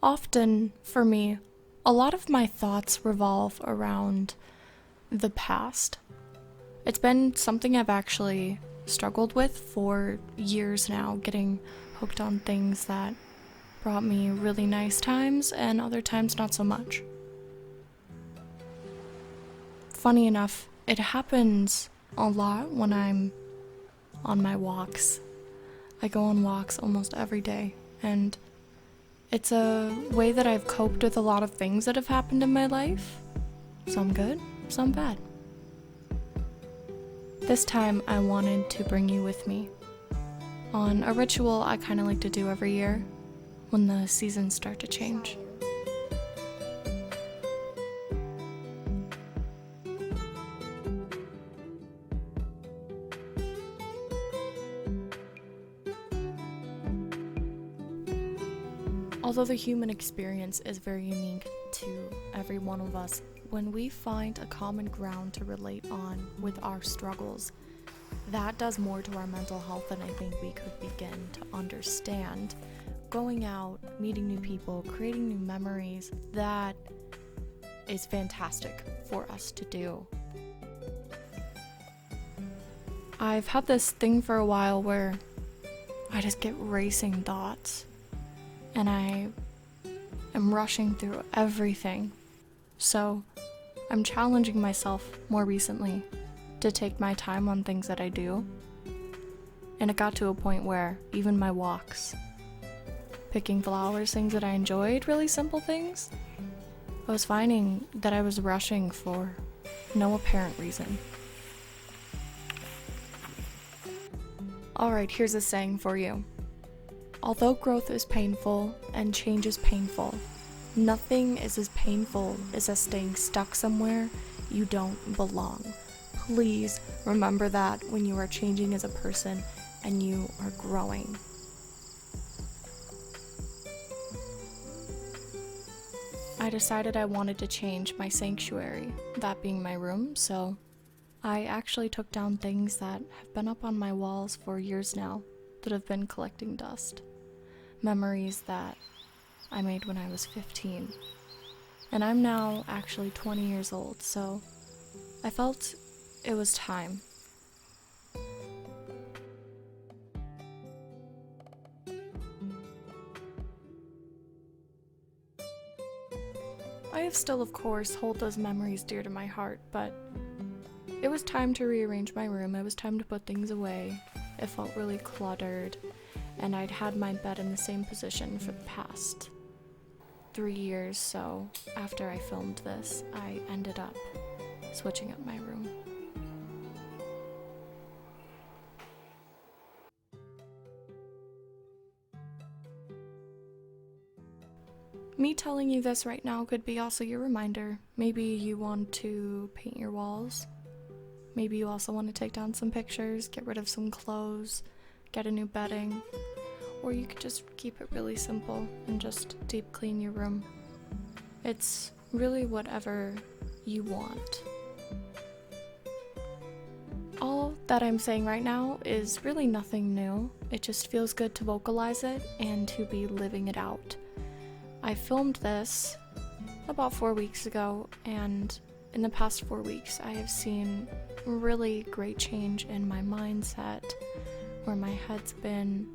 Often, for me, a lot of my thoughts revolve around the past. It's been something I've actually struggled with for years now, getting hooked on things that brought me really nice times and other times not so much. Funny enough, it happens a lot when I'm on my walks. I go on walks almost every day, and it's a way that I've coped with a lot of things that have happened in my life. Some good, some bad. This time I wanted to bring you with me on a ritual I kind of like to do every year when the seasons start to change. Although the human experience is very unique to every one of us, when we find a common ground to relate on with our struggles, that does more to our mental health than I think we could begin to understand. Going out, meeting new people, creating new memories, that is fantastic for us to do. I've had this thing for a while where I just get racing thoughts and I am rushing through everything. So I'm challenging myself more recently to take my time on things that I do. And it got to a point where even my walks, picking flowers, things that I enjoyed, really simple things, I was finding that I was rushing for no apparent reason. Alright, here's a saying for you. Although growth is painful and change is painful, nothing is as painful as us staying stuck somewhere you don't belong. Please remember that when you are changing as a person and you are growing. I decided I wanted to change my sanctuary, that being my room, so I actually took down things that have been up on my walls for years now that have been collecting dust. Memories that I made when I was 15. And I'm now actually 20 years old, so I felt it was time. I have still, of course, hold those memories dear to my heart, but it was time to rearrange my room. It was time to put things away. It felt really cluttered, and I'd had my bed in the same position for the past 3 years, so after I filmed this, I ended up switching up my room. Me telling you this right now could be also your reminder. Maybe you want to paint your walls. Maybe you also want to take down some pictures, get rid of some clothes, get a new bedding. Or you could just keep it really simple and just deep clean your room. It's really whatever you want. All that I'm saying right now is really nothing new. It just feels good to vocalize it and to be living it out. I filmed this about 4 weeks ago, and in the past 4 weeks I have seen really great change in my mindset, where my head's been,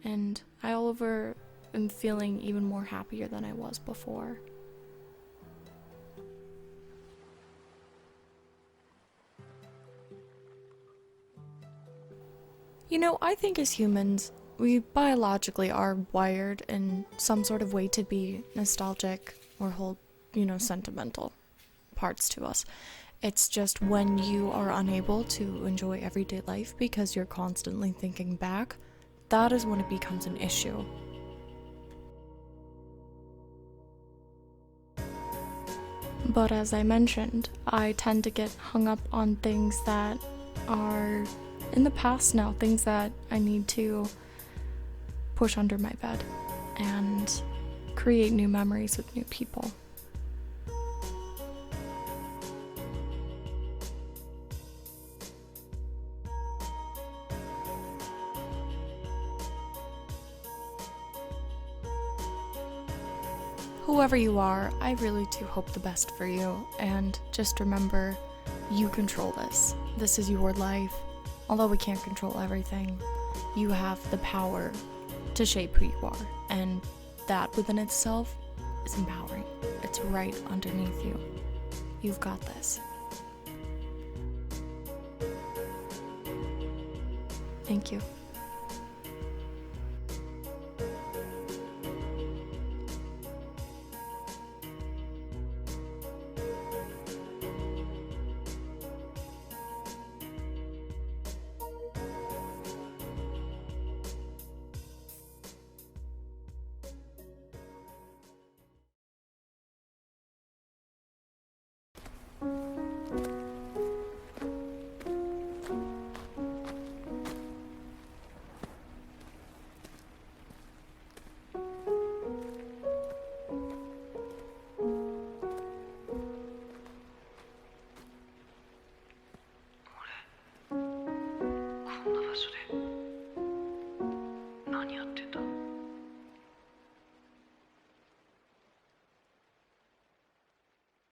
and I all over am feeling even more happier than I was before. You know, I think as humans, we biologically are wired in some sort of way to be nostalgic or hold, sentimental parts to us. It's just when you are unable to enjoy everyday life because you're constantly thinking back, that is when it becomes an issue. But as I mentioned, I tend to get hung up on things that are in the past now, things that I need to push under my bed and create new memories with new people. whoever you are, I really do hope the best for you. And just remember, you control this. This is your life. Although we can't control everything, you have the power to shape who you are. And that within itself is empowering. It's right underneath you. You've got this. Thank you.